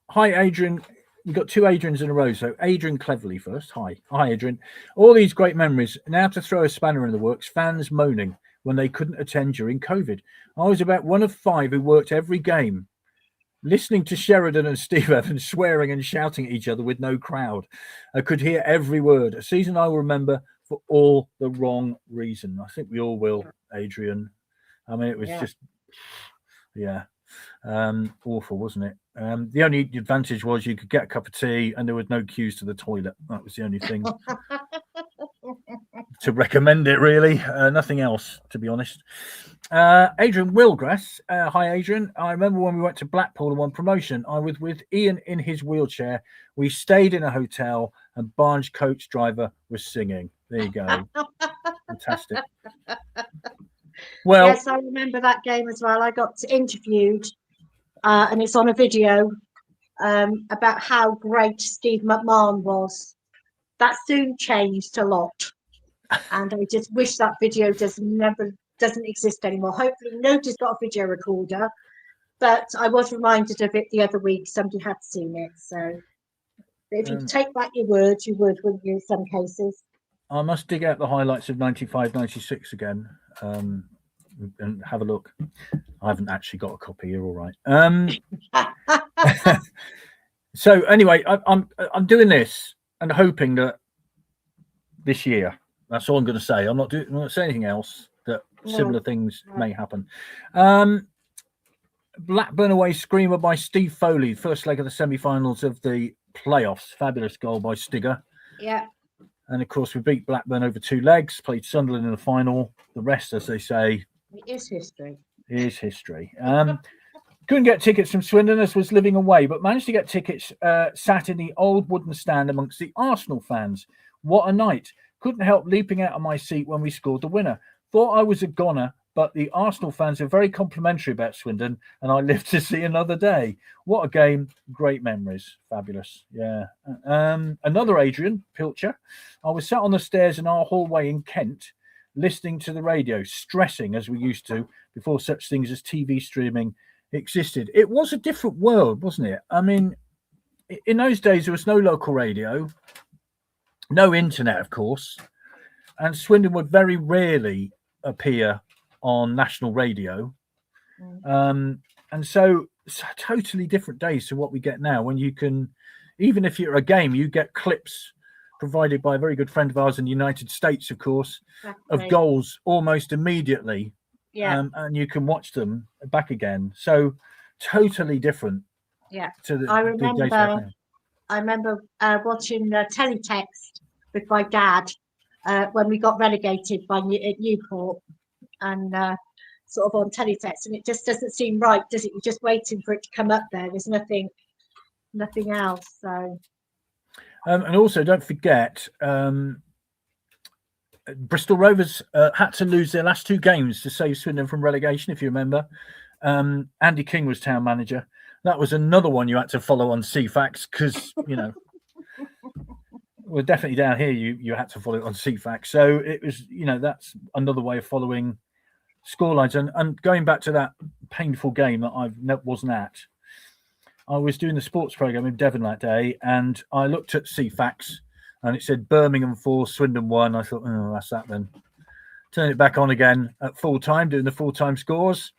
Hi, Adrian. We've got two Adrians in a row. So Adrian Cleverly first. Hi, Adrian. All these great memories. Now to throw a spanner in the works. Fans moaning when they couldn't attend during COVID. I was about one of 5 who worked every game, listening to Sheridan and Steve Evans swearing and shouting at each other with no crowd. I could hear every word. A season I will remember for all the wrong reason. I think we all will, Adrian. I mean, it was just, awful, wasn't it? The only advantage was you could get a cup of tea and there was no queues to the toilet. That was the only thing to recommend it, really. Nothing else, to be honest. Adrian Wilgrass. Hi, Adrian. I remember when we went to Blackpool and won promotion, I was with Ian in his wheelchair. We stayed in a hotel and Barnes coach driver was singing. There you go. Fantastic. Well, yes, I remember that game as well. I got interviewed, and it's on a video about how great Steve McMahon was. That soon changed a lot, and I just wish that video doesn't exist anymore. Hopefully, nobody's got a video recorder, but I was reminded of it the other week. Somebody had seen it, so if you take back your words, you would, wouldn't you? In some cases. I must dig out the highlights of 95, 96 again. And have a look. I haven't actually got a copy. You're all right. So anyway, I'm doing this and hoping that this year. That's all I'm going to say. I'm not going to say anything else. That similar things may happen. Blackburn away screamer by Steve Foley. First leg of the semi-finals of the playoffs. Fabulous goal by Stigger. Yeah. And of course, we beat Blackburn over 2 legs. Played Sunderland in the final. The rest, as they say, it is history. Is history. Couldn't get tickets from Swindon as was living away, but managed to get tickets sat in the old wooden stand amongst the Arsenal fans. What a night. Couldn't help leaping out of my seat when we scored the winner. Thought I was a goner, but the Arsenal fans are very complimentary about Swindon, and I live to see another day. What a game. Great memories. Fabulous. Yeah. Another Adrian Pilcher. I was sat on the stairs in our hallway in Kent, listening to the radio, stressing as we used to before such things as TV streaming existed. It was a different world, wasn't it? I mean, in those days, there was no local radio, no internet, of course, and Swindon would very rarely appear on national radio. And so it's totally different days to what we get now, when you can, even if you're a game, you get clips provided by a very good friend of ours in the United States, of course, of goals almost immediately. Yeah. And you can watch them back again. So totally different. Yeah. To the, I remember watching teletext with my dad when we got relegated at Newport, and sort of on teletext, and it just doesn't seem right, does it? You're just waiting for it to come up there. There's nothing else. So. And also, don't forget, Bristol Rovers had to lose their last 2 games to save Swindon from relegation, if you remember. Andy King was town manager. That was another one you had to follow on CFAX because, you know, well, definitely down here you had to follow it on CFAX. So it was, you know, that's another way of following scorelines. And going back to that painful game that I wasn't at, I was doing the sports program in Devon that day, and I looked at CFAX, and it said Birmingham 4, Swindon 1. I thought, oh, that's that then. Turn it back on again at full time, doing the full time scores.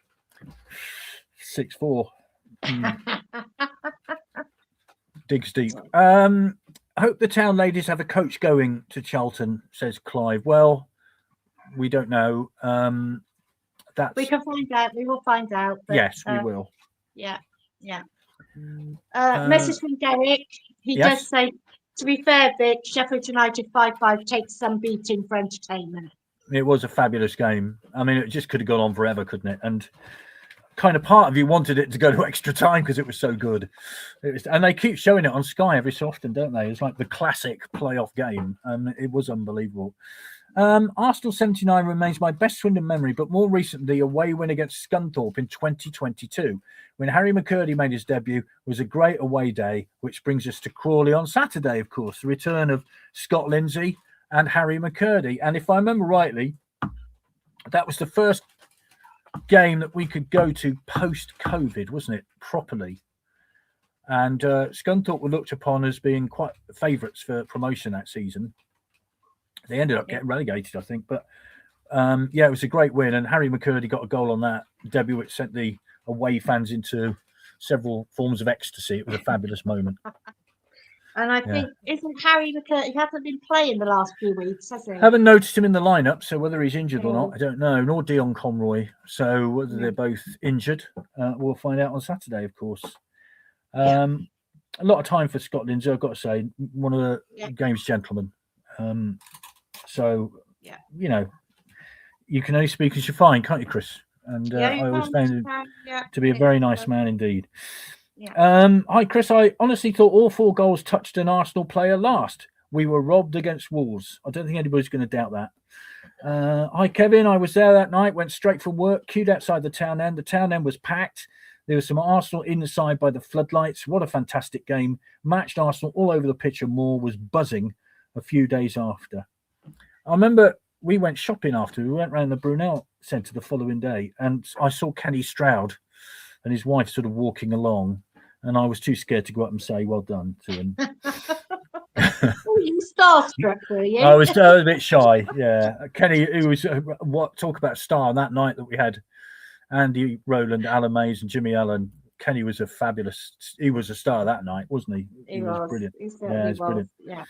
6-4. Digs deep. I hope the town ladies have a coach going to Charlton, says Clive. Well, we don't know. We can find out. We will find out. But, yes, we will. Yeah. Message from Derek. He does say, to be fair, Vic, Sheffield United 5-5 takes some beating for entertainment. It was a fabulous game. I mean, it just could have gone on forever, couldn't it? And kind of part of you wanted it to go to extra time because it was so good. And they keep showing it on Sky every so often, don't they? It's like the classic playoff game. It was unbelievable. Arsenal 79 remains my best Swindon memory, but more recently, a away win against Scunthorpe in 2022, when Harry McCurdy made his debut, was a great away day, which brings us to Crawley on Saturday, of course, the return of Scott Lindsay and Harry McCurdy. And if I remember rightly, that was the first game that we could go to post-COVID, wasn't it, properly? And Scunthorpe were looked upon as being quite favourites for promotion that season. They ended up getting relegated, I think. But, it was a great win. And Harry McCurdy got a goal on that debut, which sent the away fans into several forms of ecstasy. It was a fabulous moment. And I think, isn't Harry McCurdy, he hasn't been playing the last few weeks, has he? Haven't noticed him in the lineup, so whether he's injured or not, I don't know. Nor Dion Conroy. So whether they're both injured, we'll find out on Saturday, of course. A lot of time for Scotland, I've got to say, one of the Yeah. game's gentlemen. So, Yeah. you know, you can only speak as you find, can't you, Chris? And Yeah, you I always can, found you him can, yeah. to be a very nice man indeed. Yeah. Hi, Chris. I honestly thought all 4 goals touched an Arsenal player last. We were robbed against Wolves. I don't think anybody's going to doubt that. Hi, Kevin. I was there that night, went straight from work, queued outside the town end. The town end was packed. There was some Arsenal inside by the floodlights. What a fantastic game. Matched Arsenal all over the pitch, and more was buzzing a few days after. I remember we went shopping after. We went round the Brunel Centre the following day, and I saw Kenny Stroud and his wife sort of walking along, and I was too scared to go up and say well done to him. Oh, you starstruck, were you? I was a bit shy, yeah. Kenny, who was talk about star on that night that we had Andy Rowland, Alan Mays, and Jimmy Allen. Kenny was a fabulous. He was a star that night, wasn't he? He was brilliant. He certainly was. Brilliant. Yeah.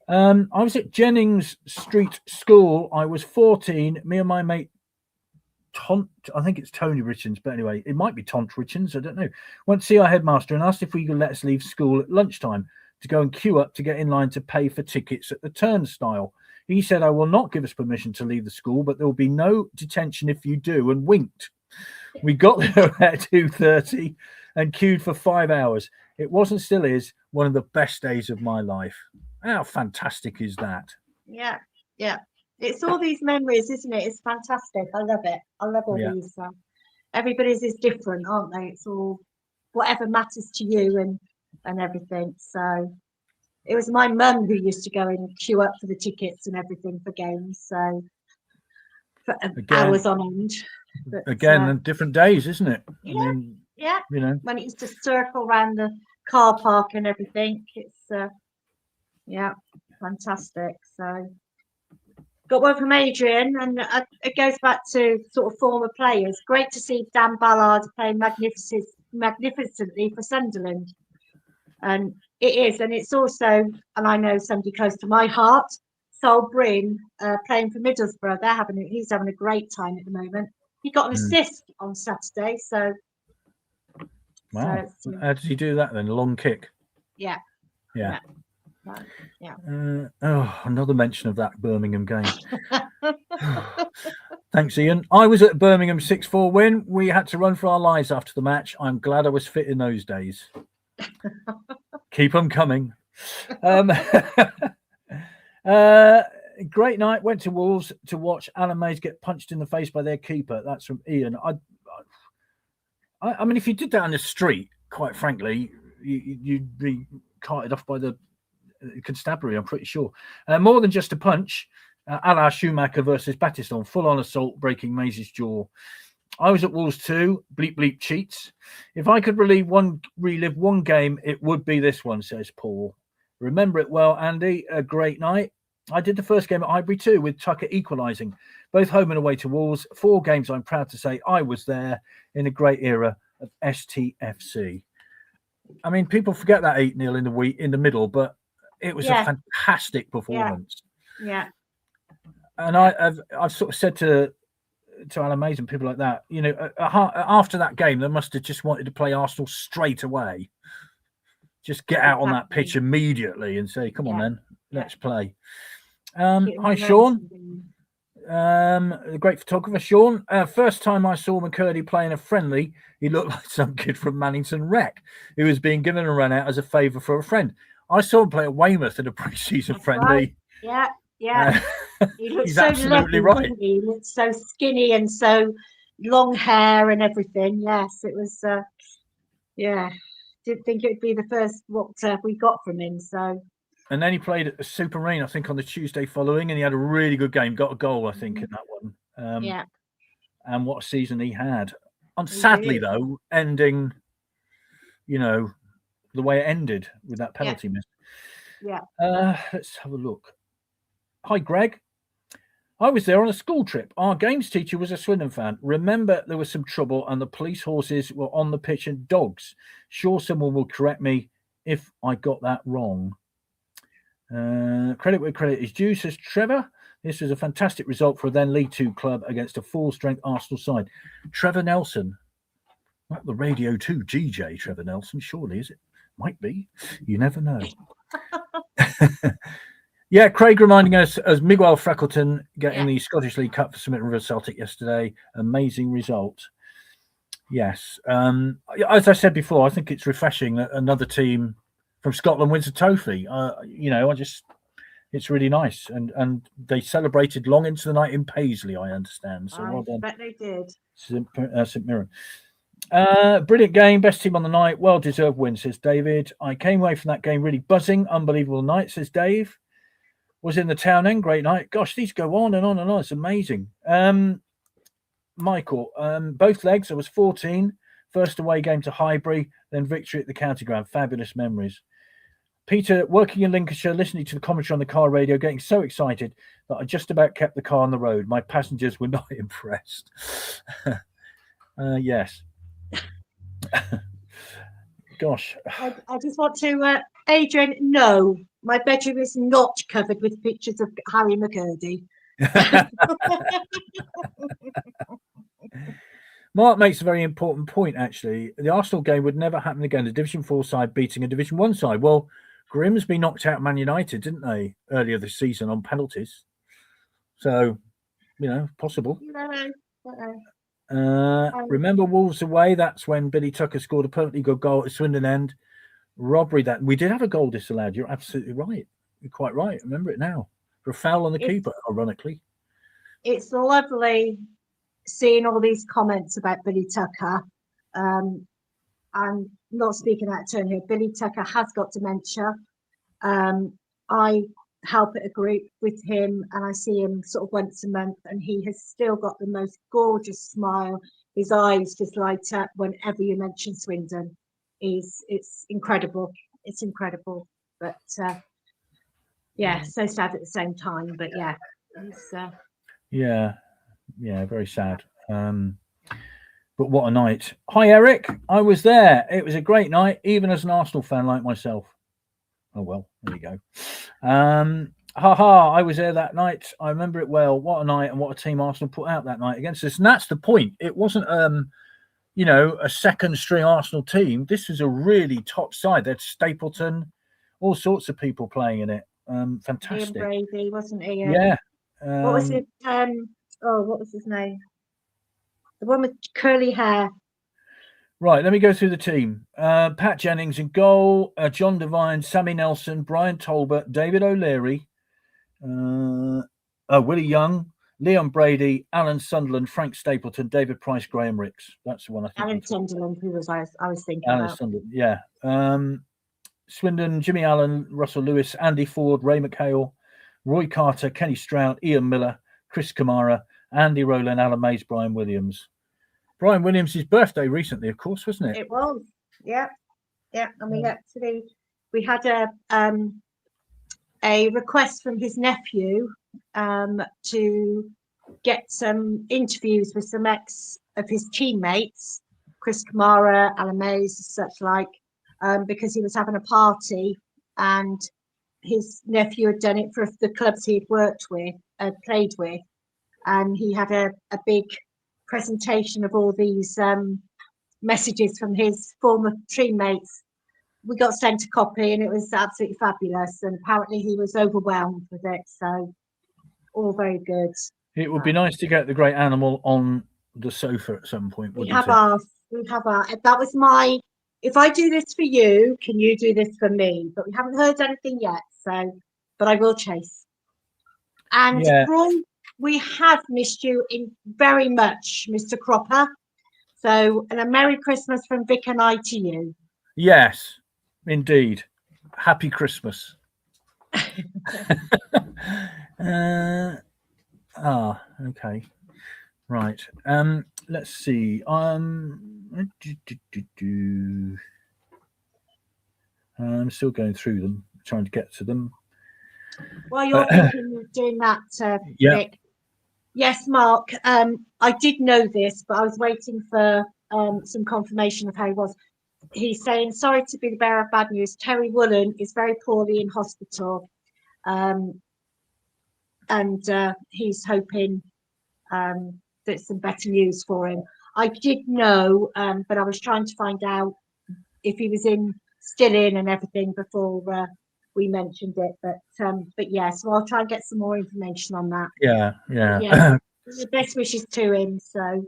I was at Jennings Street School. I was 14. Me and my mate I think it's Tony Richards, but anyway, it might be Tont Richards. I don't know. Went to see our headmaster and asked if we could let us leave school at lunchtime to go and queue up to get in line to pay for tickets at the turnstile. He said, I will not give us permission to leave the school, but there will be no detention if you do, and winked. We got there at 2:30 and queued for 5 hours. It was and still is one of the best days of my life. How fantastic is that? Yeah. Yeah. It's all these memories, isn't it? It's fantastic. I love it. I love all Yeah. these. Everybody's is different, aren't they? It's all whatever matters to you and everything. So it was my mum who used to go and queue up for the tickets and everything for games. So for hours on end. But, Again, different days, isn't it? Yeah. I mean, yeah. you know. When it used to circle around the car park and everything, it's yeah, fantastic. So got one from Adrian, and it goes back to sort of former players. Great to see Dan Ballard playing magnificently for Sunderland, and it is, and it's also, and I know somebody close to my heart, Sol Bryn, playing for Middlesbrough. He's having a great time at the moment. He got an assist on Saturday, so. Wow. So how did he do that then? A long kick? Yeah. Yeah. Yeah. Another mention of that Birmingham game. Thanks, Ian. I was at Birmingham 6-4 win. We had to run for our lives after the match. I'm glad I was fit in those days. Keep them coming. Great night. Went to Wolves to watch Alan Mays get punched in the face by their keeper. That's from Ian. I mean, if you did that on the street, quite frankly, you'd be carted off by the constabulary, I'm pretty sure. More than just a punch, a la Schumacher versus Battiston, full-on assault, breaking Mays' jaw. I was at Wolves too. Bleep, bleep, cheats. If I could relive one game, it would be this one, says Paul. Remember it well, Andy. A great night. I did the first game at Highbury too, with Tucker equalising, both home and away to Wolves. 4 games, I'm proud to say I was there in a great era of STFC. I mean, people forget that 8-0 in the middle, but it was a fantastic performance. Yeah. And I've sort of said to Alan Mays and people like that, you know, after that game, they must have just wanted to play Arsenal straight away. Just get out on that pitch immediately and say, come on then, let's play. Hi, Sean. The great photographer, Sean. First time I saw McCurdy playing a friendly, he looked like some kid from Mannington Rec who was being given a run out as a favour for a friend. I saw him play at Weymouth in a pre-season friendly. Right. Yeah. He looked he's so absolutely lovely, right. He looked so skinny and so long hair and everything. Yes, it was. Didn't think it would be the first what we got from him. So. And then he played at the Super Marine, I think, on the Tuesday following, and he had a really good game. Got a goal, I think, in that one. And what a season he had. Sadly, though, ending, you know, the way it ended with that penalty miss. Yeah. Let's have a look. Hi, Greg. I was there on a school trip. Our games teacher was a Swindon fan. Remember, there was some trouble and the police horses were on the pitch and dogs. Sure, someone will correct me if I got that wrong. Credit where credit is due, says Trevor. This was a fantastic result for a then League Two club against a full-strength Arsenal side. Trevor Nelson. Like the Radio 2 GJ, Trevor Nelson, surely, is it? Might be. You never know. Yeah, Craig reminding us as Miguel Freckleton getting the Scottish League Cup for Smith River Celtic yesterday. Amazing result. Yes. As I said before, I think it's refreshing that another team from Scotland wins a trophy. It's really nice. And they celebrated long into the night in Paisley, I understand. So well done. I bet they did. St Mirren. Brilliant game, best team on the night, well deserved win, says David. I came away from that game really buzzing, unbelievable night, says Dave. Was in the town end, great night. Gosh, these go on and on and on. It's amazing. Michael, both legs. I was 14. First away game to Highbury, then victory at the County Ground. Fabulous memories. Peter, working in Lincolnshire, listening to the commentary on the car radio, getting so excited that I just about kept the car on the road. My passengers were not impressed. Yes. Gosh. I just want to, Adrian, no, my bedroom is not covered with pictures of Harry McCurdy. Mark makes a very important point, actually. The Arsenal game would never happen again. The Division 4 side beating a Division 1 side. Well, Grimsby knocked out Man United, didn't they, earlier this season on penalties? So, possible. Remember Wolves away? That's when Billy Tucker scored a perfectly good goal at Swindon End. Robbery that we did have a goal disallowed. You're absolutely right. You're quite right. I remember it now. For a foul on the keeper, ironically. It's lovely seeing all these comments about Billy Tucker. I'm not speaking out of turn here. Billy Tucker has got dementia. I help at a group with him and I see him sort of once a month and he has still got the most gorgeous smile. His eyes just light up whenever you mention Swindon. It's incredible. It's incredible. But so sad at the same time. But yeah, it's very sad. But what a night. Hi Eric, I was there. It was a great night, even as an Arsenal fan like myself. Oh well, there you go. I was there that night. I remember it well. What a night and what a team Arsenal put out that night against us. And that's the point. It wasn't a second string Arsenal team. This was a really top side. They had Stapleton, all sorts of people playing in it. Fantastic. Ian Brady, wasn't he? Yeah. What was it? What was his name? The one with curly hair. Right, let me go through the team. Pat Jennings in goal, John Devine, Sammy Nelson, Brian Talbot, David O'Leary, Willie Young, Leon Brady, Alan Sunderland, Frank Stapleton, David Price, Graham Ricks. That's the one I think. Alan Sunderland, who was I was thinking Alan about. Sunderland, yeah. Swindon, Jimmy Allen, Russell Lewis, Andy Ford, Ray McHale, Roy Carter, Kenny Strout, Ian Miller, Chris Kamara, Andy Rowland, Alan Mays, Brian Williams. Brian Williams' birthday recently, of course, wasn't it? It was, yeah. And we had a request from his nephew to get some interviews with some ex of his teammates, Chris Kamara, Alan Mays, such like, because he was having a party and his nephew had done it for the clubs he'd worked with, played with, and he had a big presentation of all these messages from his former teammates. We got sent a copy and it was absolutely fabulous, and apparently he was overwhelmed with it, so all very good. It would be nice to get the great animal on the sofa at some point. We have our that was my, if I do this for you, can you do this for me? But we haven't heard anything yet, so but I will chase. And Ron, we have missed you very much, Mr. Cropper. So, and a Merry Christmas from Vic and I to you. Yes, indeed. Happy Christmas. Okay. Right. Let's see. I'm still going through them, trying to get to them. While you're doing that, Vic. Yes, Mark. I did know this, but I was waiting for some confirmation of how he was. He's saying, sorry to be the bearer of bad news. Terry Woolen is very poorly in hospital. And he's hoping that some better news for him. I did know, but I was trying to find out if he was still in and everything before we mentioned it. But yeah, so I'll try and get some more information on that. Yeah, Yeah, the best wishes to him. So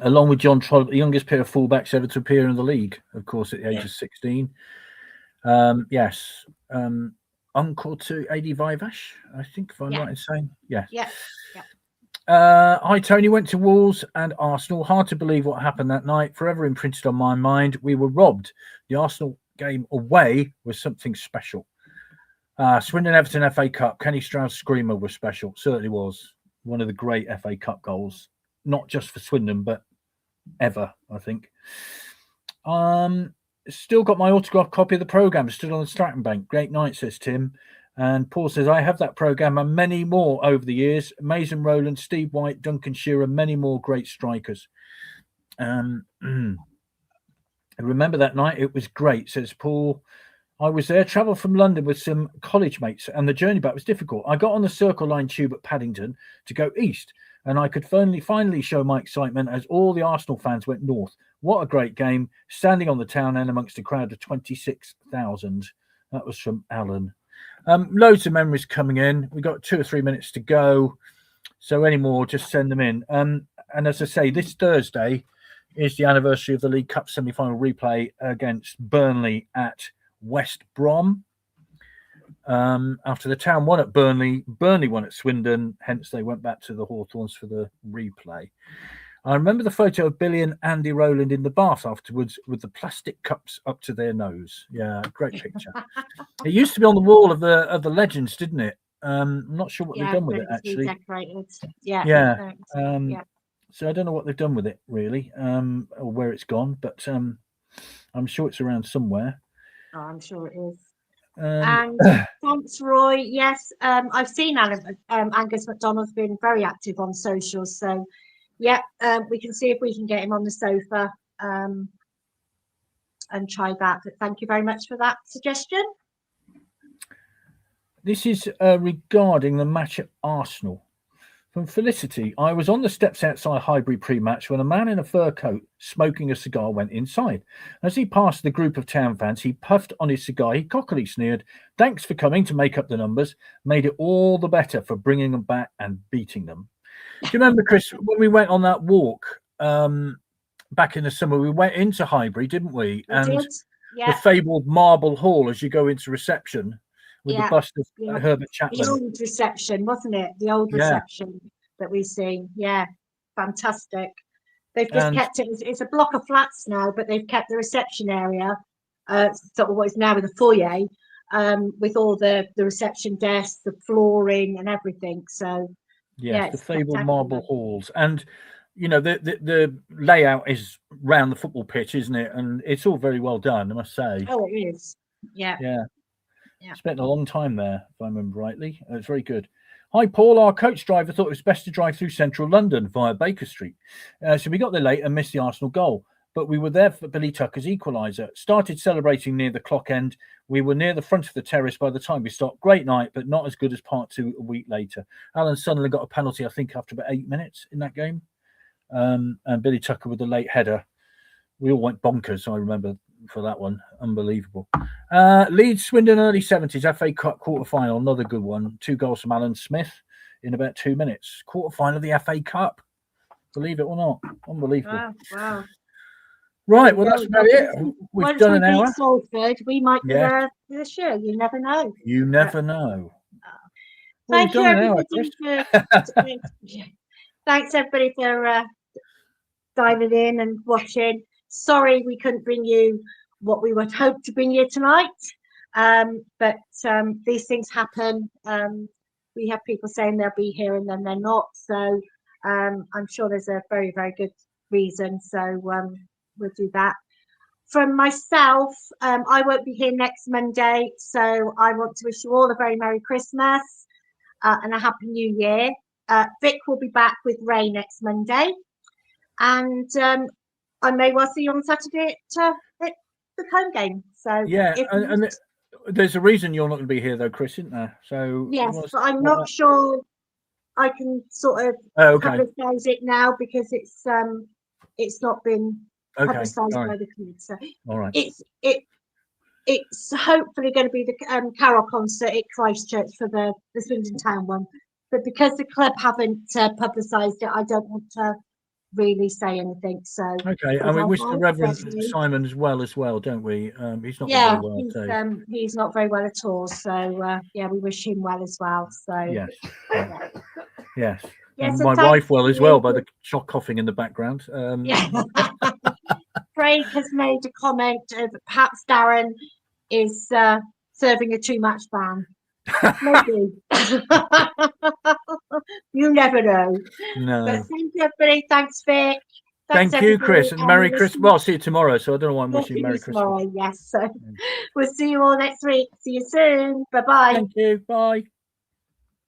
Along with John Trollope, the youngest pair of fullbacks ever to appear in the league, of course, at the age of 16. Yes. Uncle to AD Vivash, I think, if I'm right in saying. Yes. yeah. Hi, Tony. Went to Wolves and Arsenal. Hard to believe what happened that night. Forever imprinted on my mind. We were robbed. The Arsenal game away was something special. Swindon Everton FA Cup. Kenny Stroud's screamer was special. Certainly was one of the great FA Cup goals, not just for Swindon, but ever, I think. Still got my autographed copy of the programme. Stood on the Stratton Bank. Great night, says Tim. And Paul says, I have that programme and many more over the years. Mason Rowland, Steve White, Duncan Shearer, many more great strikers. I remember that night. It was great, says Paul. I was there, travelled from London with some college mates, and the journey back was difficult. I got on the Circle Line tube at Paddington to go east, and I could finally show my excitement as all the Arsenal fans went north. What a great game, standing on the town end amongst a crowd of 26,000. That was from Alan. Loads of memories coming in. We've got 2 or 3 minutes to go. So any more, just send them in. And as I say, this Thursday is the anniversary of the League Cup semi-final replay against Burnley at West Brom. After the town won at Burnley, Burnley won at Swindon. Hence, they went back to the Hawthorns for the replay. I remember the photo of Billy and Andy Rowland in the bath afterwards with the plastic cups up to their nose. Yeah, great picture. It used to be on the wall of the Legends, didn't it? I'm not sure what they've done with it, actually. Decorated. Yeah. So I don't know what they've done with it, really, or where it's gone, but I'm sure it's around somewhere. Oh, I'm sure it is. And thanks, Roy. Yes, I've seen Angus McDonald's been very active on socials. So, yeah, we can see if we can get him on the sofa and try that. But thank you very much for that suggestion. This is regarding the match at Arsenal. From Felicity, I was on the steps outside Highbury pre-match when a man in a fur coat smoking a cigar went inside. As he passed the group of town fans, he puffed on his cigar. He cockily sneered, "Thanks for coming to make up the numbers. Made it all the better for bringing them back and beating them." Do you remember, Chris, when we went on that walk back in the summer, we went into Highbury, didn't we? And the fabled Marble Hall as you go into reception. With the bust of Herbert Chapman. The old reception, wasn't it? The old reception that we've seen. Yeah, fantastic. They've just kept it. It's a block of flats now, but they've kept the reception area, sort of what is now in the foyer, with all the reception desks, the flooring, and everything. So the fabled marble halls, and you know the layout is round the football pitch, isn't it? And it's all very well done, I must say. Oh, it is. Yeah. Spent a long time there, if I remember rightly. It's very good. Hi, Paul. Our coach driver thought it was best to drive through central London via Baker Street. So we got there late and missed the Arsenal goal. But we were there for Billy Tucker's equaliser. Started celebrating near the clock end. We were near the front of the terrace by the time we stopped. Great night, but not as good as part 2 a week later. Alan Sunderland got a penalty, I think, after about 8 minutes in that game. And Billy Tucker with the late header. We all went bonkers, I remember, for that one. Unbelievable. Leeds Swindon early 70s FA Cup quarter final, another good one. 2 goals from Alan Smith in about 2 minutes. Quarter final of the FA Cup, believe it or not. Unbelievable. Wow. Right, well that's about it. We've done an hour. Salford, we might be there this year. You never know. You never know. Thank you, everybody. Thanks everybody for diving in and watching. Sorry we couldn't bring you what we would hope to bring you tonight, but these things happen. We have people saying they'll be here and then they're not, so I'm sure there's a very, very good reason, so we'll do that. From myself, I won't be here next Monday, so I want to wish you all a very Merry Christmas and a Happy New Year. Vic will be back with Ray next Monday, and I may well see you on Saturday at the home game. So and there's a reason you're not going to be here, though, Chris, isn't there? So yes, but I'm not sure I can sort of publicise it now because it's it's not been Okay, publicised all by right, the kids. So all right. it's hopefully going to be the carol concert at Christchurch for the Swindon Town one, but because the club haven't publicised it, I don't want to really say anything. So Okay, but and we I wish the hope Reverend definitely- Simon as well, don't we? He's not been yeah, very well too. he's not very well at all. So yeah, we wish him well as well. So Yes, yes. Yeah, And so my thank wife well as well you. by the shock coughing in the background. Yeah. Craig has made a comment of perhaps Darren is serving a too-much ban. Maybe. You never know. No. But thank you, everybody. Thanks, Vic. Thanks, Thank you, everybody. Chris, and Merry Christmas. Well, I'll see you tomorrow, so I don't know why I'm We'll wishing see you you Merry Christmas. tomorrow. Yes. So we'll see you all next week. See you soon. Bye-bye. Thank you. Bye.